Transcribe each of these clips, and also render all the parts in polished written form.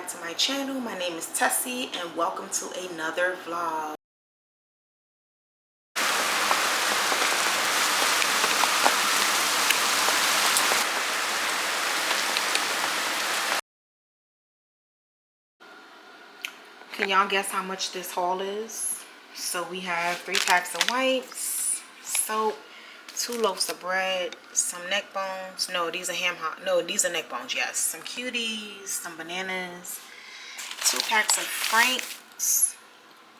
back to my channel. My name is Tessie and welcome to another vlog. Can y'all guess how much this haul is? So we have 3 packs of wipes, soap, 2 loaves of bread, some neck bones. No, these are these are neck bones, yes. Some cuties, some bananas, 2 packs of franks,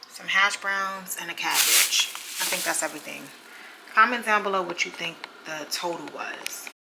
some hash browns, and a cabbage. I think that's everything. Comment down below what you think the total was.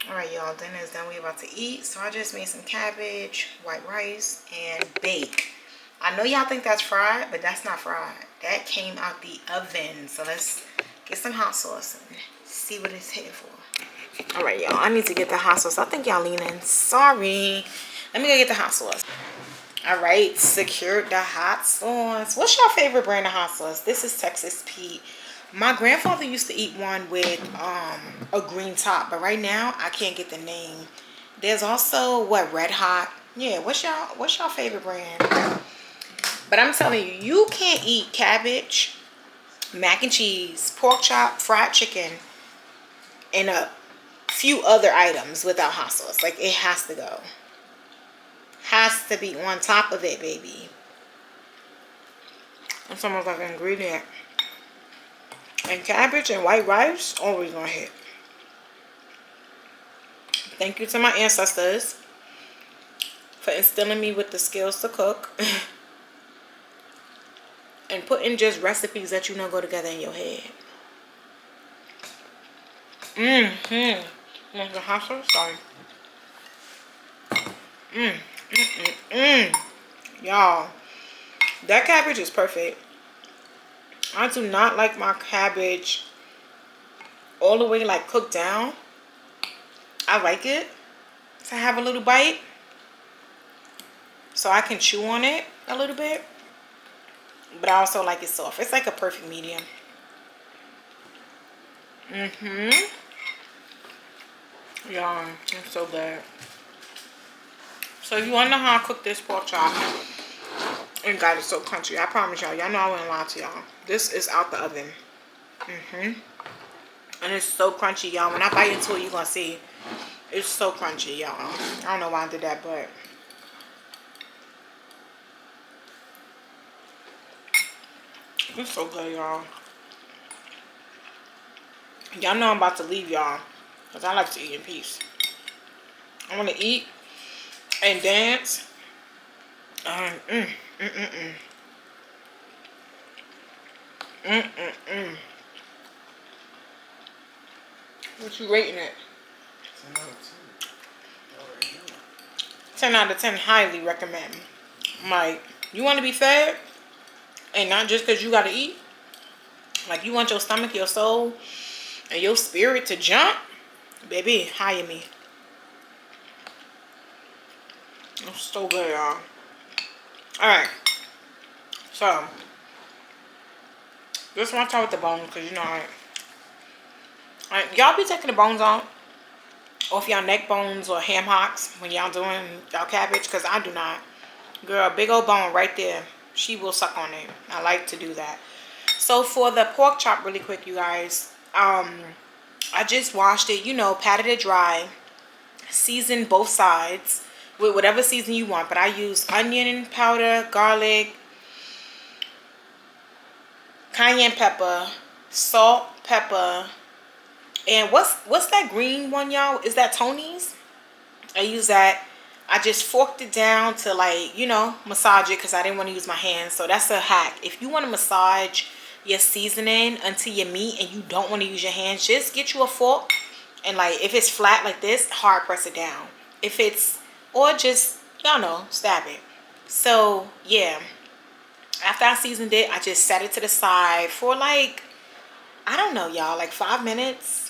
Alright y'all, dinner is done. We about to eat. So I just made some cabbage, white rice, and bake. I know y'all think that's fried, but that's not fried. That came out the oven. So let's get some hot sauce and see what it's hitting for. Alright y'all, I need to get the hot sauce. I think y'all leaning. Sorry. Let me go get the hot sauce. Alright, secured the hot sauce. What's your favorite brand of hot sauce? This is Texas Pete. My grandfather used to eat one with a green top, but right now I can't get the name. There's also Red Hot. Yeah, what's y'all favorite brand? But I'm telling you, you can't eat cabbage, mac and cheese, pork chop, fried chicken, and a few other items without hot sauce. Like, it has to go. Has to be on top of it, baby. That's almost like an ingredient. And cabbage and white rice, always gonna hit. Thank you to my ancestors for instilling me with the skills to cook. And putting just recipes that you know go together in your head. Want the hot sauce? Sorry. Y'all, that cabbage is perfect. I do not like my cabbage all the way like cooked down. I like it to have a little bite so I can chew on it a little bit. But I also like it soft. It's like a perfect medium. Y'all, it's so good. So if you want to know how I cook this pork chop, and God, it's so crunchy. I promise y'all. Y'all know I wouldn't lie to y'all. This is out the oven. And it's so crunchy, y'all. When I bite into it, you're going to see. It's so crunchy, y'all. I don't know why I did that, but it's so good, y'all. Y'all know I'm about to leave y'all, because I like to eat in peace. I want to eat and dance. What you rating it? 10 out of 10. 10 out of 10, highly recommend. Like, you want to be fed, and not just because you got to eat. Like, you want your stomach, your soul, and your spirit to jump. Baby, hire me. It's so good, y'all. Alright. So, this one time with the bones, because you know, y'all be taking the bones out off y'all neck bones or ham hocks when y'all doing y'all cabbage, because I do not. Girl, big old bone right there. She will suck on it. I like to do that. So for the pork chop, really quick, you guys, I just washed it, you know, patted it dry, seasoned both sides with whatever season you want, but I use onion powder, garlic, cayenne pepper, salt, pepper, and what's that green one, y'all? Is that Tony's? I use that. I just forked it down to, like, you know, massage it because I didn't want to use my hands. So that's a hack. If you want to massage your seasoning onto your meat and you don't want to use your hands, just get you a fork and, like, if it's flat like this, hard press it down. If it's, or just, y'all know, stab it. So yeah, after I seasoned it, I just set it to the side for, like, I don't know, y'all, like 5 minutes.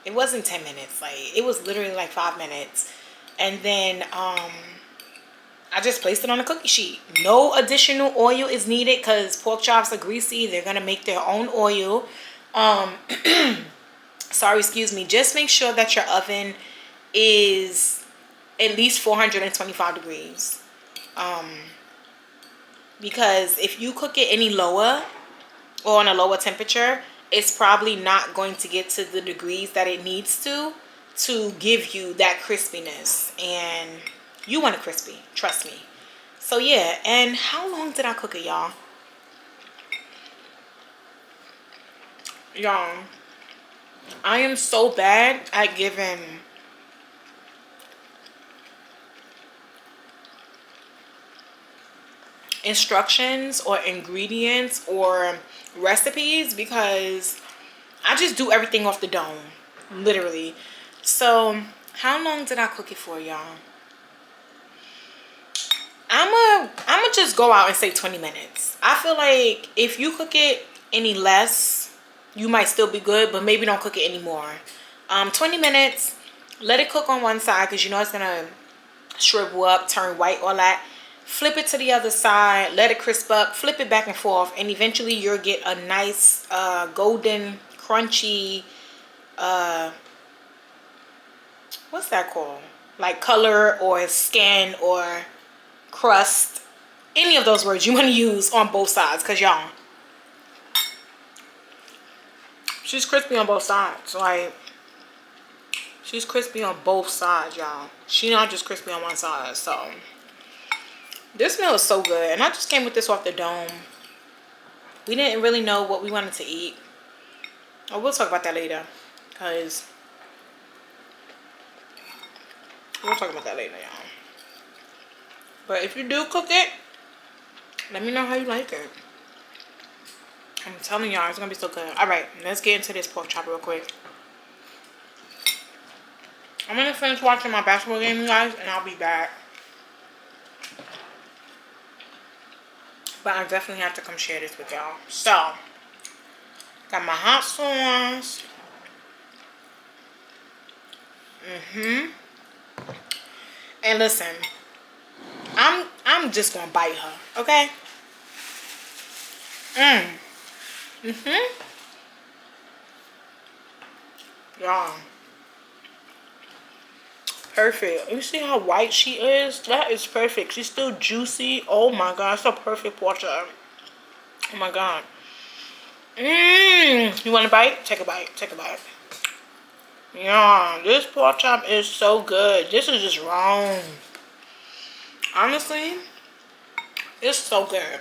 It wasn't 10 minutes. Like, it was literally like 5 minutes. And then I just placed it on a cookie sheet. No additional oil is needed because pork chops are greasy. They're going to make their own oil. Sorry, excuse me. Just make sure that your oven is at least 425 degrees. Because if you cook it any lower or on a lower temperature, it's probably not going to get to the degrees that it needs to give you that crispiness, and you want it crispy, trust me. So yeah, and how long did I cook it, y'all? Y'all, I am so bad at giving instructions or ingredients or recipes because I just do everything off the dome, literally. So how long did I cook it for, y'all? I'ma just go out and say 20 minutes. I feel like if you cook it any less, you might still be good, but maybe don't cook it anymore. 20 minutes, let it cook on one side because you know it's gonna shrivel up, turn white, all that. Flip it to the other side, let it crisp up, flip it back and forth, and eventually you'll get a nice golden, crunchy, what's that called? Like color or skin or crust. Any of those words you want to use on both sides, because y'all, she's crispy on both sides. Like, she's crispy on both sides, y'all. She not just crispy on one side. So this meal is so good, and I just came with this off the dome. We didn't really know what we wanted to eat. Oh, we'll talk about that later, because we'll talk about that later, y'all. But if you do cook it, let me know how you like it. I'm telling y'all, it's gonna be so good. All right, let's get into this pork chop real quick. I'm gonna finish watching my basketball game, you guys, and I'll be back. But I definitely have to come share this with y'all. So, got my hot sauce. And listen, I'm just gonna bite her, okay? Y'all, perfect. You see how white she is? That is perfect. She's still juicy. Oh my god, it's a perfect pork chop. Oh my god. You want a bite? Take a bite. Take a bite. Yeah, this pork chop is so good. This is just wrong. Honestly, it's so good.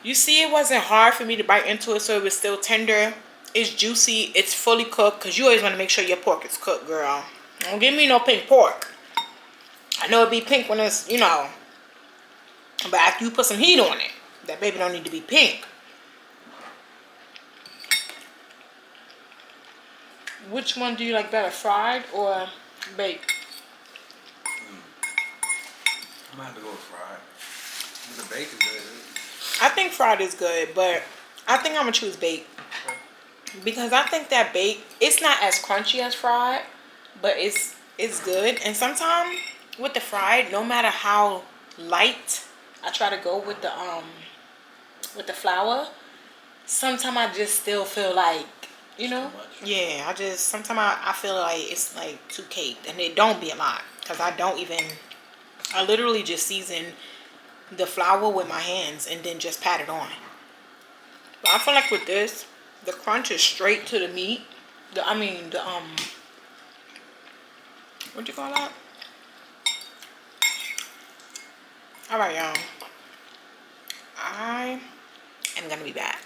You see, it wasn't hard for me to bite into it, so it was still tender. It's juicy. It's fully cooked, because you always want to make sure your pork is cooked, girl. Don't give me no pink pork. I know it be pink when it's, you know, but after you put some heat on it, that baby don't need to be pink. Which one do you like better, fried or baked? I'm gonna have to go with fried. The bake is good. I think fried is good, but I think I'm gonna choose baked. Because I think that baked, it's not as crunchy as fried, but it's good. And sometimes with the fried, no matter how light I try to go with the flour, sometimes I just still feel like, yeah, sometimes I feel like it's like too caked, and it don't be a lot, because I literally just season the flour with my hands and then just pat it on. But I feel like with this, the crunch is straight to the meat. What you call that? All right, y'all. I am gonna be back.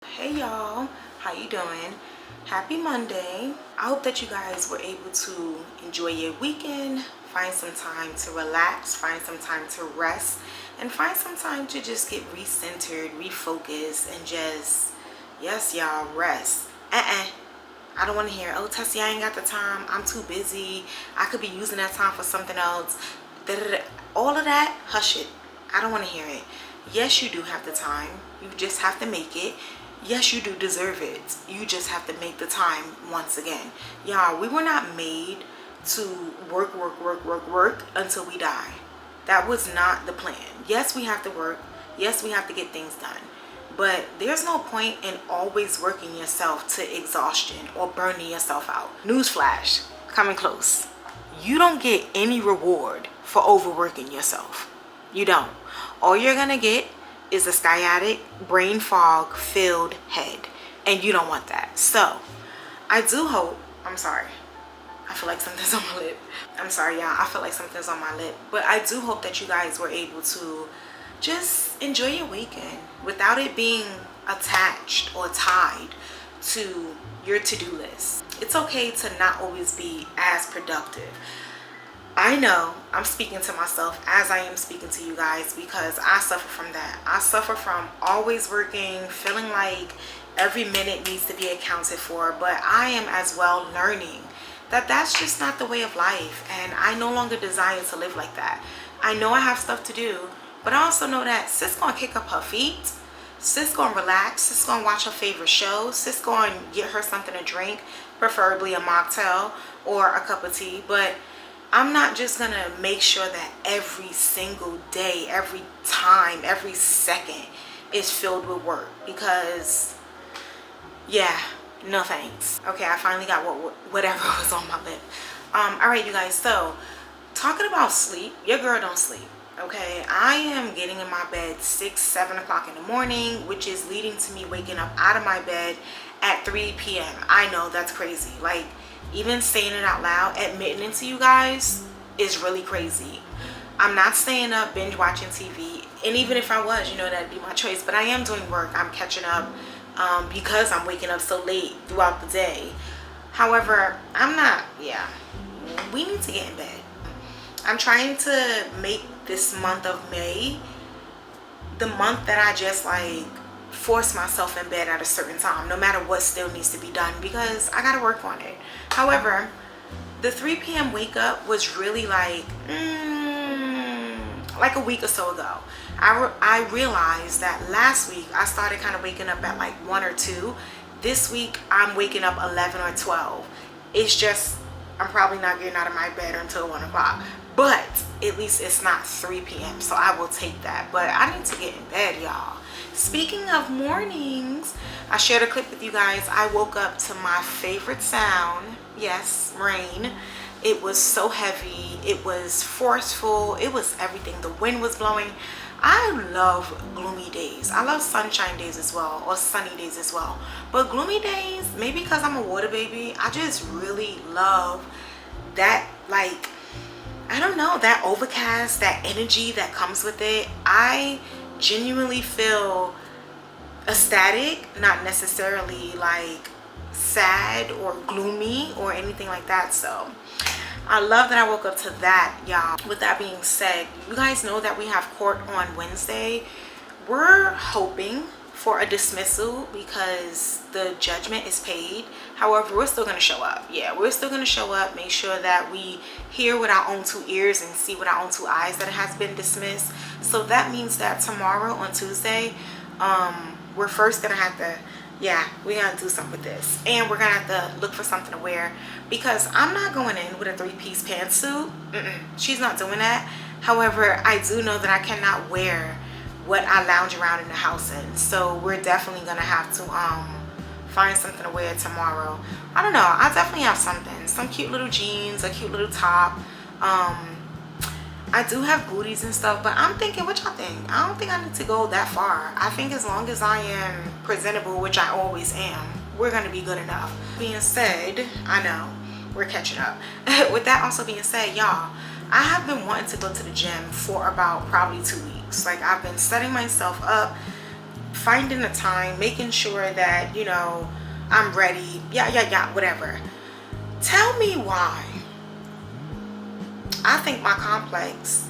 Hey y'all, how you doing? Happy Monday. I hope that you guys were able to enjoy your weekend, find some time to relax, find some time to rest, and find some time to just get recentered, refocused, and just, yes y'all, rest. I don't want to hear, oh Tessie, I ain't got the time, I'm too busy, I could be using that time for something else. All of that, hush it. I don't want to hear it. Yes, you do have the time, you just have to make it. Yes, you do deserve it, you just have to make the time. Once again, y'all, we were not made to work until we die. That was not the plan. Yes, we have to work, yes, we have to get things done, but there's no point in always working yourself to exhaustion or burning yourself out. Newsflash, coming close. You don't get any reward for overworking yourself. You don't. All you're gonna get is a sciatic, brain fog filled head, and you don't want that. So I do hope, I'm sorry, I feel like something's on my lip. I'm sorry y'all, I feel like something's on my lip, but I do hope that you guys were able to just enjoy your weekend without it being attached or tied to your to-do list. It's okay to not always be as productive. I know I'm speaking to myself as I am speaking to you guys, because I suffer from that. I suffer from always working, feeling like every minute needs to be accounted for, but I am as well learning that that's just not the way of life, and I no longer desire to live like that. I know I have stuff to do, but I also know that sis gonna kick up her feet, sis gonna relax, sis gonna watch her favorite show, sis gonna get her something to drink, preferably a mocktail or a cup of tea. But I'm not just gonna make sure that every single day, every time, every second is filled with work, because yeah, no thanks. Okay, I finally got whatever was on my lip. All right, you guys, so talking about sleep, your girl don't sleep. Okay, I am getting in my bed 6-7 o'clock in the morning, which is leading to me waking up out of my bed at 3 p.m. I know that's crazy. Like, even saying it out loud, admitting it to you guys is really crazy. I'm not staying up binge watching TV, and even if I was, that'd be my choice. But I am doing work. I'm catching up because I'm waking up so late throughout the day. However, I'm not. Yeah, we need to get in bed. I'm trying to make this month of May the month that I just like force myself in bed at a certain time, no matter what still needs to be done, because I gotta work on it. However, the 3 p.m. wake up was really like a week or so ago. I realized that last week I started kind of waking up at like 1 or 2. This week I'm waking up 11 or 12. It's just I'm probably not getting out of my bed until 1 o'clock. But at least it's not 3 p.m. So I will take that. But I need to get in bed, y'all. Speaking of mornings, I shared a clip with you guys. I woke up to my favorite sound. Yes, rain. It was so heavy. It was forceful. It was everything. The wind was blowing. I love gloomy days. I love sunshine days as well, or sunny days as well. But gloomy days, maybe because I'm a water baby, I just really love that, like, I don't know, that overcast, that energy that comes with it. I genuinely feel ecstatic, not necessarily like sad or gloomy or anything like that. So I love that I woke up to that, y'all. With that being said, you guys know that we have court on Wednesday. We're hoping for a dismissal because the judgment is paid. However, we're still going to show up. Yeah, we're still going to show up, make sure that we hear with our own 2 ears and see with our own 2 eyes that it has been dismissed. So that means that tomorrow on Tuesday, we're first going to have to, yeah, we're going to do something with this. And we're going to have to look for something to wear because I'm not going in with a 3-piece pantsuit. She's not doing that. However, I do know that I cannot wear what I lounge around in the house in. So we're definitely going to have to find something to wear tomorrow. I don't know. I definitely have something. Some cute little jeans, a cute little top. I do have booties and stuff, but I'm thinking, what y'all think? I don't think I need to go that far. I think as long as I am presentable, which I always am, we're going to be good enough. Being said, I know we're catching up. With that also being said, y'all, I have been wanting to go to the gym for about probably 2 weeks. Like, I've been setting myself up, finding the time, making sure that, you know, I'm ready, yeah, whatever. Tell me why I think my complex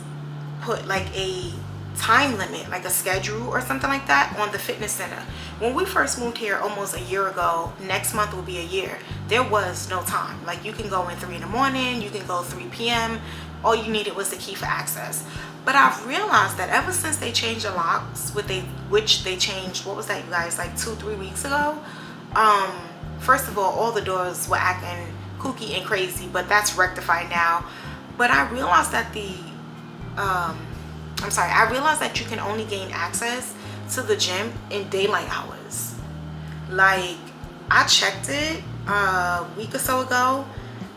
put like a time limit, like a schedule or something like that on the fitness center. When we first moved here almost a year ago, next month will be a year, there was no time. Like, you can go in 3 in the morning, you can go 3 p.m. All you needed was the key for access. But I've realized that ever since they changed the locks, which they changed, what was that, you guys, like 2-3 weeks ago? First of all the doors were acting kooky and crazy, but that's rectified now. But I realized that I realized that you can only gain access to the gym in daylight hours. Like, I checked it a week or so ago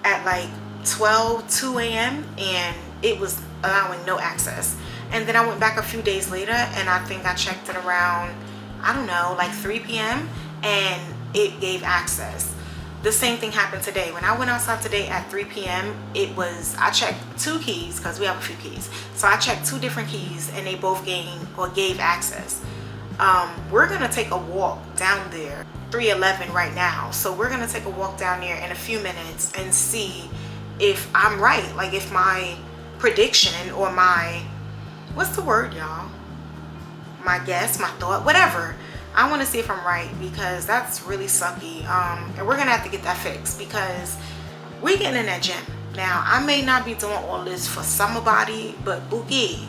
at like 2 a.m. and it was allowing no access. And then I went back a few days later and I think I checked it around, I don't know, like 3 p.m. and it gave access. The same thing happened today. When I went outside today at 3 p.m., I checked 2 keys because we have a few keys. So I checked 2 different keys and they both gave access. We're going to take a walk down there, 311 right now. So we're going to take a walk down there in a few minutes and see if I'm right. Like, if my prediction or what's the word, y'all? My guess, my thought, whatever. I want to see if I'm right because that's really sucky. And we're going to have to get that fixed because we're getting in that gym. Now, I may not be doing all this for summer body, but Pookie,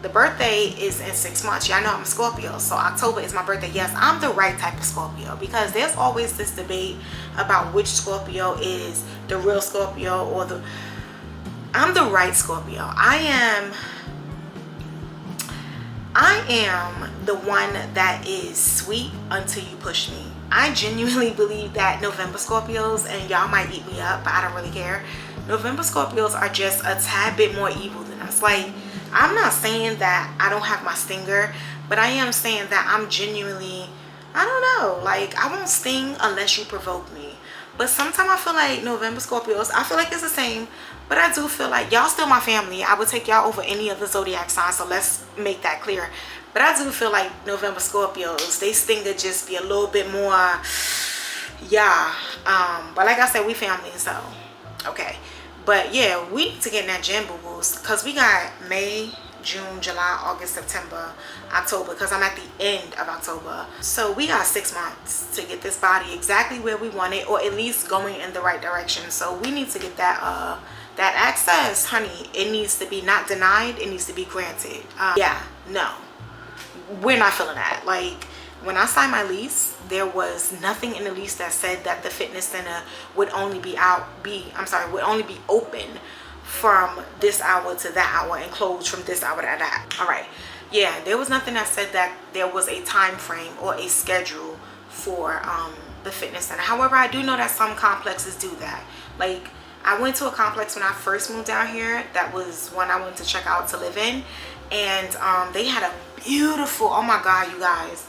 the birthday is in 6 months. Y'all know I'm a Scorpio, so October is my birthday. Yes, I'm the right type of Scorpio because there's always this debate about which Scorpio is the real Scorpio or I'm the right Scorpio. I am the one that is sweet until you push me. I genuinely believe that November Scorpios, and y'all might eat me up, but I don't really care. November Scorpios are just a tad bit more evil than us. Like, I'm not saying that I don't have my stinger, but I am saying that I'm genuinely, I don't know, like, I won't sting unless you provoke me. But sometimes I feel like November Scorpios, I feel like it's the same, but I do feel like y'all still my family. I would take y'all over any other zodiac sign, so let's make that clear. But I do feel like November Scorpios, they stinger just be a little bit more, yeah. But like I said, we family, so okay. But yeah, we need to get in that gym, boo-boos, because we got May, June, July, August, September, October, because I'm at the end of October. So we got 6 months to get this body exactly where we want it, or at least going in the right direction. So we need to get that that access, honey. It needs to be not denied, it needs to be granted. Yeah, no, we're not feeling that. Like, when I signed my lease, there was nothing in the lease that said that the fitness center would only be open from this hour to that hour and closed from this hour to that. All right, yeah, there was nothing that said that there was a time frame or a schedule for the fitness center. However, I do know that some complexes do that. Like, I went to a complex when I first moved down here. That was one I went to check out to live in, and they had a beautiful, oh my god, you guys,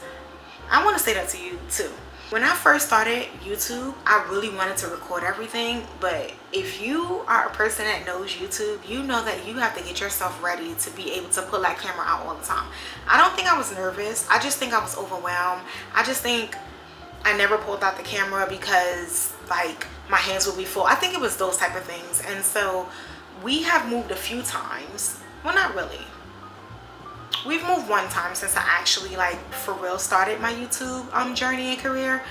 I want to say that to you too. When I first started YouTube, I really wanted to record everything, but if you are a person that knows YouTube, you know that you have to get yourself ready to be able to pull that camera out all the time. I don't think I was nervous. I just think I was overwhelmed. I just think I never pulled out the camera because, like, my hands would be full. I think it was those type of things. And so we have moved a few times. Well, not really. we've moved one time since I actually like for real started my YouTube journey and career,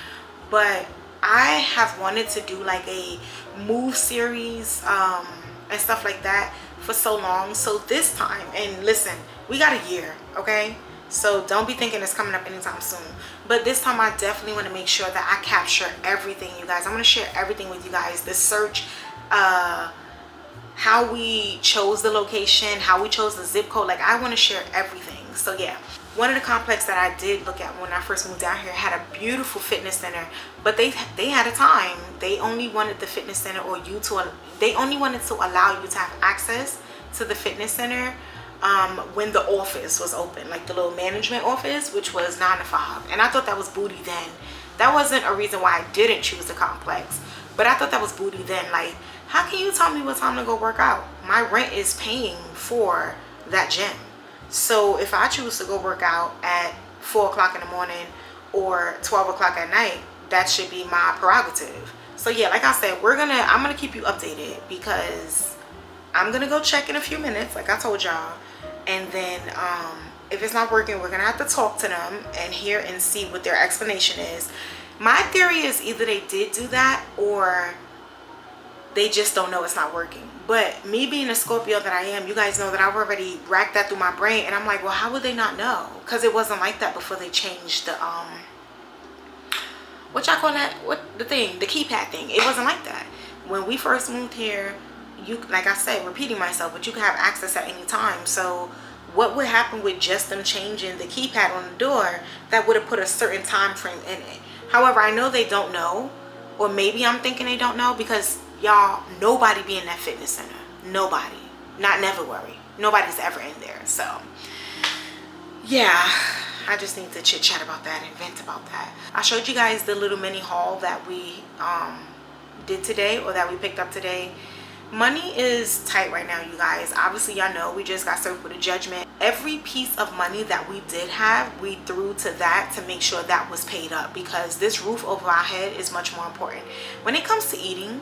but I have wanted to do like a move series and stuff like that for so long. So this time, and listen, we got a year, okay? So don't be thinking it's coming up anytime soon. But this time I definitely want to make sure that I capture everything, you guys. I'm going to share everything with you guys. The search, how we chose the location, how we chose the zip code. Like, I want to share everything. So yeah, one of the complex that I did look at when I first moved down here had a beautiful fitness center, but they had a time. They only wanted the fitness center or they only wanted to allow you to have access to the fitness center when the office was open, like the little management office, which was 9 to 5. And I thought that was booty then. That wasn't a reason why I didn't choose the complex, but I thought that was booty then. Like, how can you tell me what time to go work out? My rent is paying for that gym. So if I choose to go work out at 4 o'clock in the morning or 12 o'clock at night, that should be my prerogative. So yeah, like I said, I'm gonna keep you updated, because I'm gonna go check in a few minutes, like I told y'all. And then if it's not working, we're gonna have to talk to them and hear and see what their explanation is. My theory is either they did do that or they just don't know it's not working. But me being a Scorpio that I am, you guys know that I've already racked that through my brain, and I'm like, well, how would they not know? Because it wasn't like that before they changed the what y'all call that, the keypad thing. It wasn't like that when we first moved here. You, like I said, repeating myself, but you can have access at any time. So what would happen with just them changing the keypad on the door that would have put a certain time frame in it? However, I know they don't know, or maybe I'm thinking they don't know, because y'all, nobody be in that fitness center. Nobody. Not never worry. Nobody's ever in there. So yeah, I just need to chit chat about that and vent about that. I showed you guys the little mini haul that we did today, or that we picked up today. Money is tight right now, you guys. Obviously, y'all know we just got served with a judgment. Every piece of money that we did have, we threw to that to make sure that was paid up, because this roof over our head is much more important. When it comes to eating,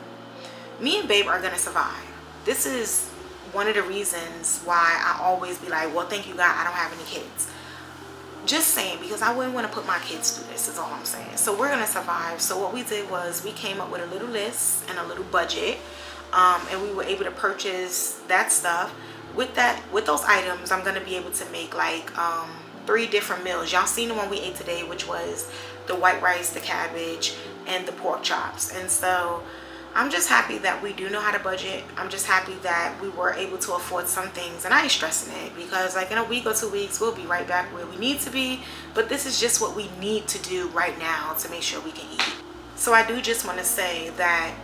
me and babe are gonna survive. This is one of the reasons why I always be like, well, thank you God I don't have any kids. Just saying, because I wouldn't want to put my kids through this, is all I'm saying. So we're gonna survive. So what we did was we came up with a little list and a little budget, and we were able to purchase that stuff. With those items, I'm gonna be able to make like 3 different meals. Y'all seen the one we ate today, which was the white rice, the cabbage, and the pork chops. And so I'm just happy that we do know how to budget. I'm just happy that we were able to afford some things, and I ain't stressing it, because like in a week or 2 weeks we'll be right back where we need to be. But this is just what we need to do right now to make sure we can eat. So I do just want to say that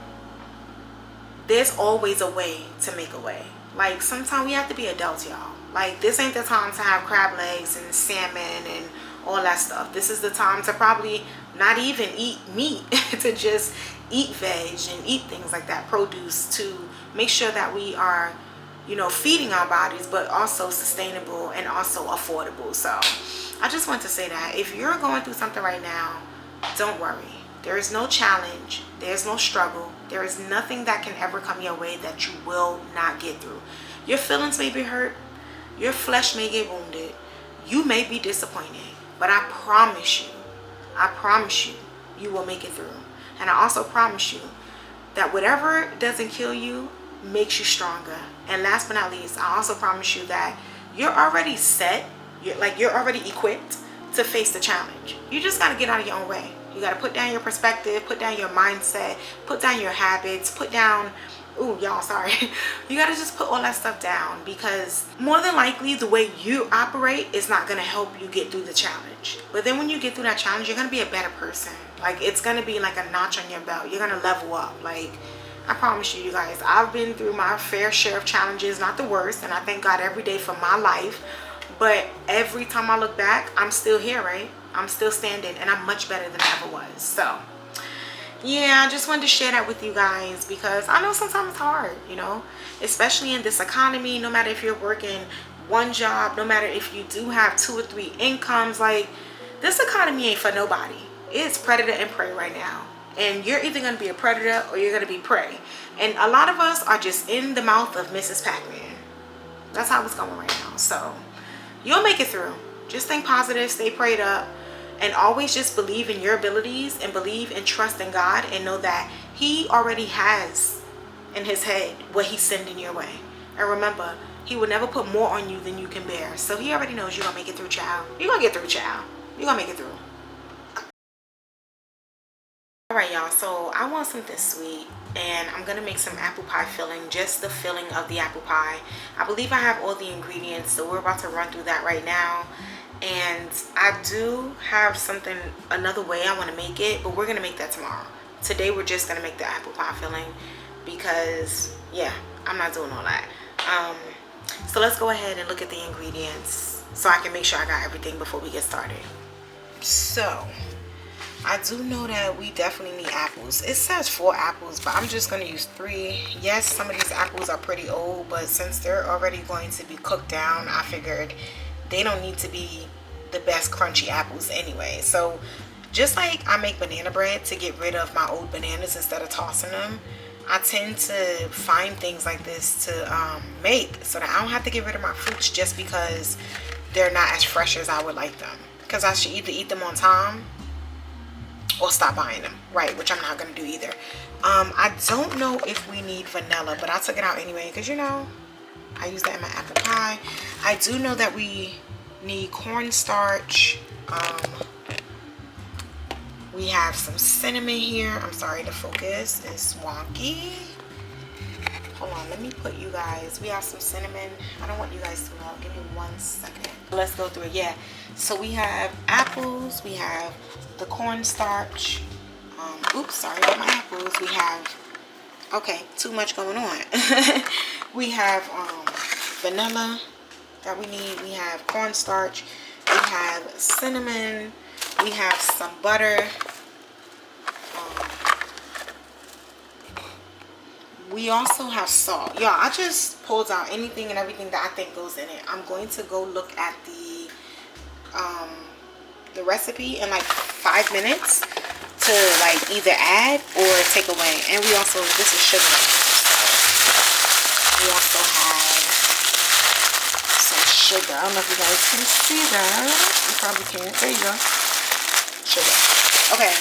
there's always a way to make a way. Like, sometimes we have to be adults, y'all. Like, this ain't the time to have crab legs and salmon and all that stuff. This is the time to probably not even eat meat, to just eat veg and eat things like that, produce, to make sure that we are, you know, feeding our bodies, but also sustainable and also affordable. So I just want to say that if you're going through something right now, don't worry. There is no challenge, there's no struggle, there is nothing that can ever come your way that you will not get through. Your feelings may be hurt, your flesh may get wounded, you may be disappointed, but I promise you, you will make it through. And I also promise you that whatever doesn't kill you makes you stronger. And last but not least, I also promise you that you're already set, you're already equipped to face the challenge. You just got to get out of your own way. You got to put down your perspective, put down your mindset, put down your habits, put down, ooh, y'all, sorry. You got to just put all that stuff down, because more than likely the way you operate is not going to help you get through the challenge. But then when you get through that challenge, you're going to be a better person. Like, it's going to be like a notch on your belt. You're going to level up. Like, I promise you, you guys, I've been through my fair share of challenges, not the worst. And I thank God every day for my life. But every time I look back, I'm still here, right? I'm still standing, and I'm much better than I ever was. So yeah, I just wanted to share that with you guys, because I know sometimes it's hard, you know, especially in this economy. No matter if you're working one job, no matter if you do have 2 or 3 incomes, like, this economy ain't for nobody. It's predator and prey right now, and you're either going to be a predator or you're going to be prey. And a lot of us are just in the mouth of Mrs. Pac-Man. That's how it's going right now. So You'll make it through. Just think positive, stay prayed up, and always just believe in your abilities and believe and trust in God, and know that he already has in his head what he's sending your way. And remember, he will never put more on you than you can bear. So he already knows you're gonna make it through, child. You're gonna get through, child. You're gonna make it through. All right, y'all, so I want something sweet, and I'm gonna make some apple pie filling, just the filling of the apple pie. I believe I have all the ingredients, so we're about to run through that right now. And I do have something, another way I want to make it, but we're gonna make that tomorrow. Today we're just gonna make the apple pie filling because, yeah, I'm not doing all that. So let's go ahead and look at the ingredients so I can make sure I got everything before we get started. So I do know that we definitely need apples. It says 4 apples, but I'm just going to use 3. Yes, some of these apples are pretty old, but since they're already going to be cooked down, I figured they don't need to be the best crunchy apples anyway. So just like I make banana bread to get rid of my old bananas instead of tossing them, I tend to find things like this to make so that I don't have to get rid of my fruits just because they're not as fresh as I would like them. Because I should either eat them on time or stop buying them, right? Which I'm not gonna do either. I don't know if we need vanilla, but I took it out anyway because, you know, I use that in my apple pie. I do know that we need cornstarch. We have some cinnamon here. I'm sorry, the focus is wonky. Hold on, let me put you guys. We have some cinnamon. I don't want you guys to know. Give me 1 second. Let's go through it. Yeah. So we have apples. We have the cornstarch. Oops, sorry about my apples. We have, okay, too much going on. We have vanilla that we need. We have cornstarch. We have cinnamon. We have some butter. We also have salt. Y'all, I just pulled out anything and everything that I think goes in it. I'm going to go look at the recipe in like 5 minutes to like either add or take away. And we also, this is sugar. We also have some sugar. I don't know if you guys can see that. You probably can't. There you go. Sugar. Okay,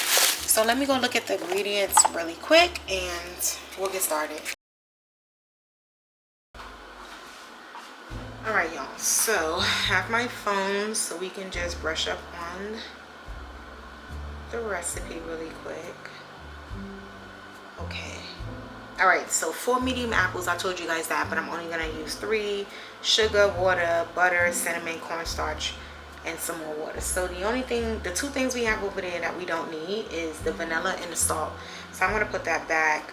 so let me go look at the ingredients really quick and we'll get started. All right, y'all, so I have my phone so we can just brush up on the recipe really quick. Okay. All right, so 4 medium apples. I told you guys that, but I'm only gonna use 3. Sugar, water, butter, cinnamon, cornstarch, and some more water. So the only thing, the 2 things we have over there that we don't need is the vanilla and the salt. So I'm gonna put that back.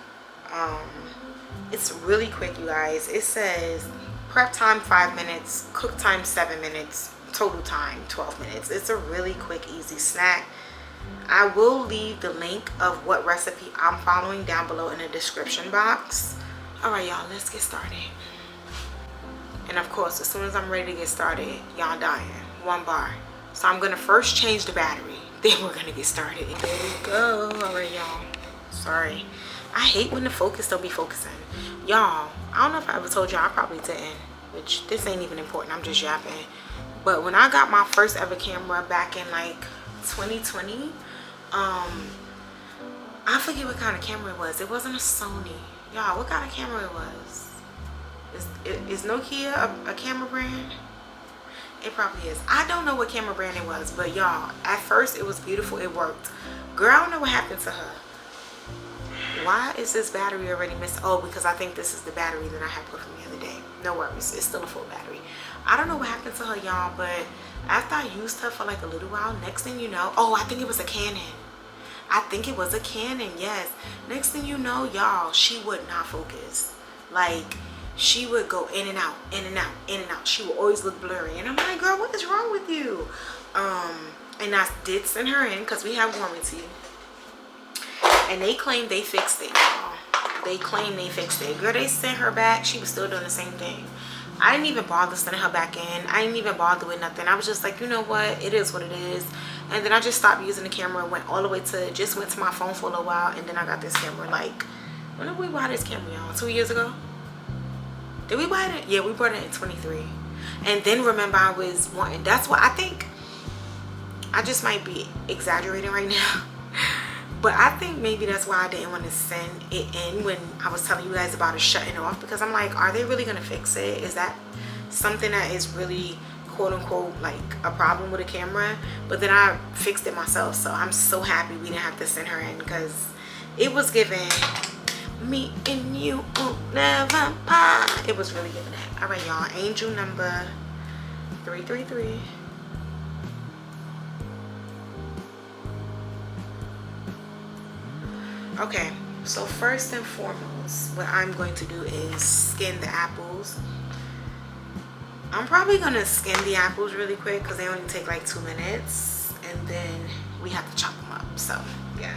It's really quick, you guys. It says prep time 5 minutes, cook time 7 minutes, total time 12 minutes. It's a really quick, easy snack. I will leave the link of what recipe I'm following down below in the description box. All right, y'all, let's get started. And of course, as soon as I'm ready to get started, y'all dying. 1 bar. So I'm gonna first change the battery, then we're gonna get started. There we go. All right, y'all. Sorry. I hate when the focus don't be focusing. Y'all, I don't know if I ever told y'all, I probably didn't, which this ain't even important, I'm just yapping. But when I got my first ever camera back in like 2020, I forget what kind of camera it was. It wasn't a Sony. Y'all, what kind of camera it was? Is Nokia a camera brand? It probably is. I don't know what camera brand it was, but y'all, at first it was beautiful, it worked. Girl, I don't know what happened to her. Why is this battery already missing? Oh, because I think this is the battery that I had put from the other day. No worries, it's still a full battery. I don't know what happened to her, y'all, but after I used her for like a little while, next thing you know, oh, I think it was a Canon. I think it was a Canon, yes. Next thing you know, y'all, she would not focus. Like, she would go in and out, in and out, in and out. She would always look blurry. And I'm like, girl, what is wrong with you? And I did send her in because we have warranty. And they claim they fixed it, y'all. They claim they fixed it. Girl, they sent her back. She was still doing the same thing. I didn't even bother sending her back in. I didn't even bother with nothing. I was just like, you know what? It is what it is. And then I just stopped using the camera. Went all the way to, just went to my phone for a little while. And then I got this camera like, when did we buy this camera, y'all? 2 years ago? Did we buy it? Yeah, we bought it in 23. And then remember, I was wanting, that's what I think, I just might be exaggerating right now. But I think maybe that's why I didn't want to send it in when I was telling you guys about it shutting off, because I'm like, are they really going to fix it? Is that something that is really quote unquote like a problem with a camera? But then I fixed it myself, so I'm so happy we didn't have to send her in, because it was giving me and you will never part. It was really giving that. All right, y'all, angel number 333. Okay, so first and foremost, what I'm going to do is skin the apples. I'm probably going to skin the apples really quick because they only take like 2 minutes, and then we have to chop them up. So, yeah.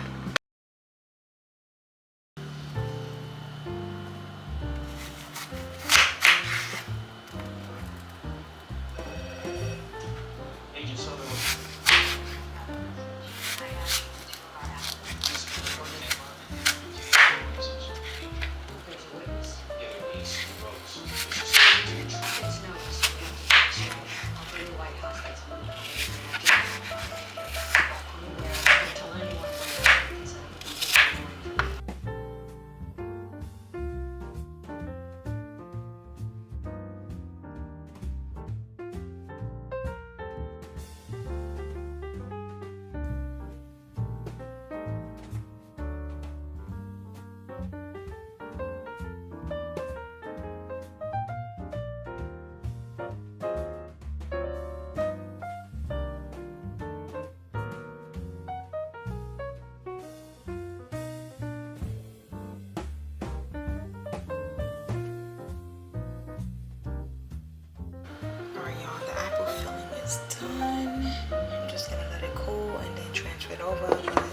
Done. I'm just gonna let it cool and then transfer it over. But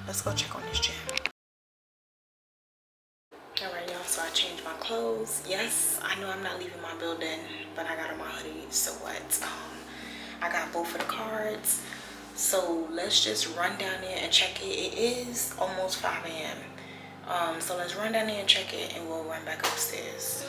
let's go check on this gym. Alright, y'all, so I changed my clothes. Yes, I know I'm not leaving my building, but I got on my hoodie. So what? I got both of the cards. So let's just run down there and check it. It is almost 5 a.m. So let's run down there and check it, and we'll run back upstairs.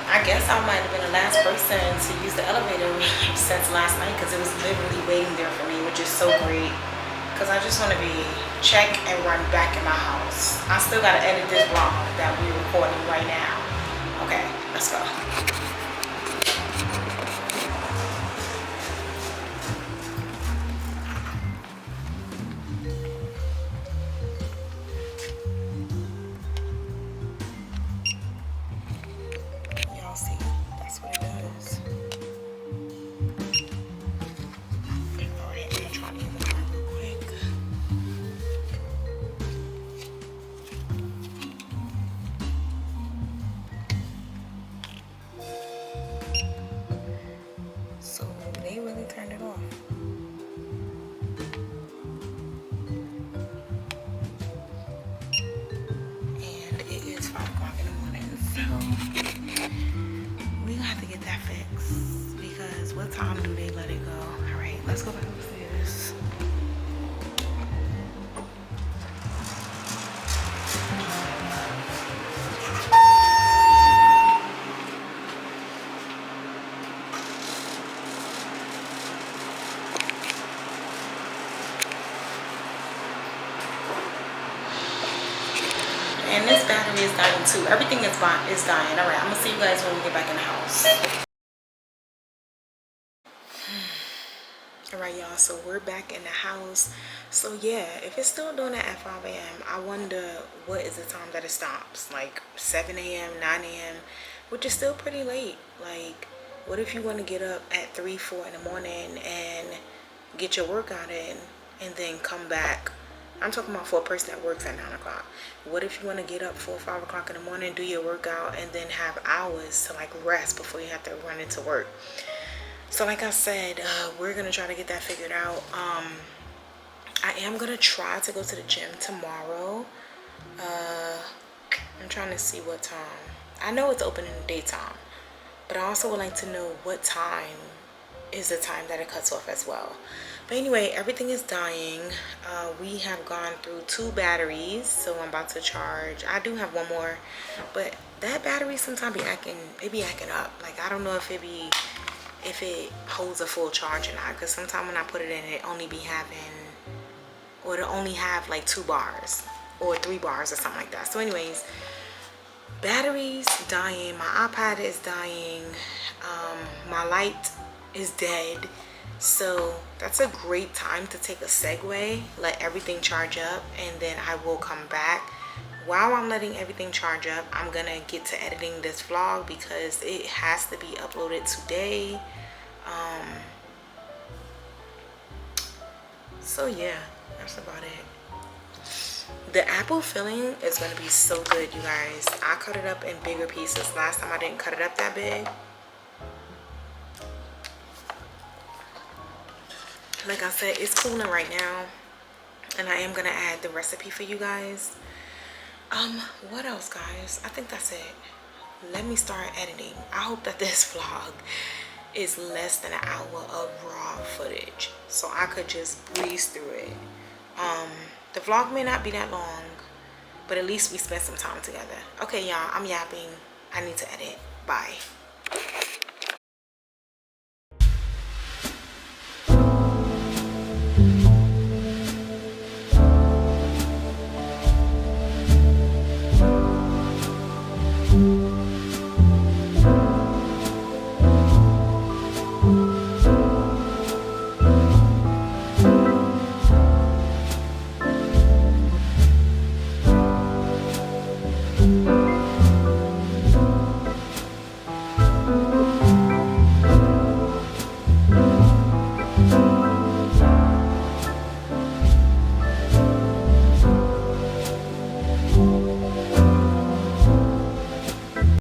I guess I might have been the last person to use the elevator since last night, because it was literally waiting there for me, which is so great, because I just want to be check and run back in my house. I still got to edit this vlog that we're recording right now. Okay, let's go. Let's go back upstairs. And this battery is dying too. Everything is dying. All right, I'm gonna see you guys when we get back in the house. All right, y'all, so we're back in the house. So yeah, if it's still doing it at 5 a.m., I wonder what is the time that it stops. Like 7 a.m., 9 a.m., which is still pretty late. Like, what if you want to get up at 3, 4 in the morning and get your workout in and then come back? I'm talking about for a person that works at 9 o'clock. What if you want to get up 4 or 5 o'clock in the morning, do your workout, and then have hours to like rest before you have to run into work? So like I said, we're going to try to get that figured out. I am going to try to go to the gym tomorrow. I'm trying to see what time. I know it's open in the daytime, but I also would like to know what time is the time that it cuts off as well. But anyway, everything is dying. We have gone through 2 batteries, so I'm about to charge. I do have one more, but that battery sometimes be acting up. Like, I don't know if it holds a full charge or not, because sometimes when I put it in, it only be having, or it'll only have like 2 bars or 3 bars or something like that. So anyways, batteries dying, my iPad is dying, my light is dead. So that's a great time to take a segue, let everything charge up, and then I will come back. While I'm letting everything charge up, I'm gonna get to editing this vlog because it has to be uploaded today. So yeah, that's about it. The apple filling is gonna be so good, you guys. I cut it up in bigger pieces. Last time I didn't cut it up that big. Like I said, it's cooling right now, and I am gonna add the recipe for you guys. What else, guys? I think that's it. Let me start editing. I hope that this vlog is less than an hour of raw footage, so I could just breeze through it. The vlog may not be that long, but at least we spent some time together. Okay, y'all, I'm yapping. I need to edit. Bye.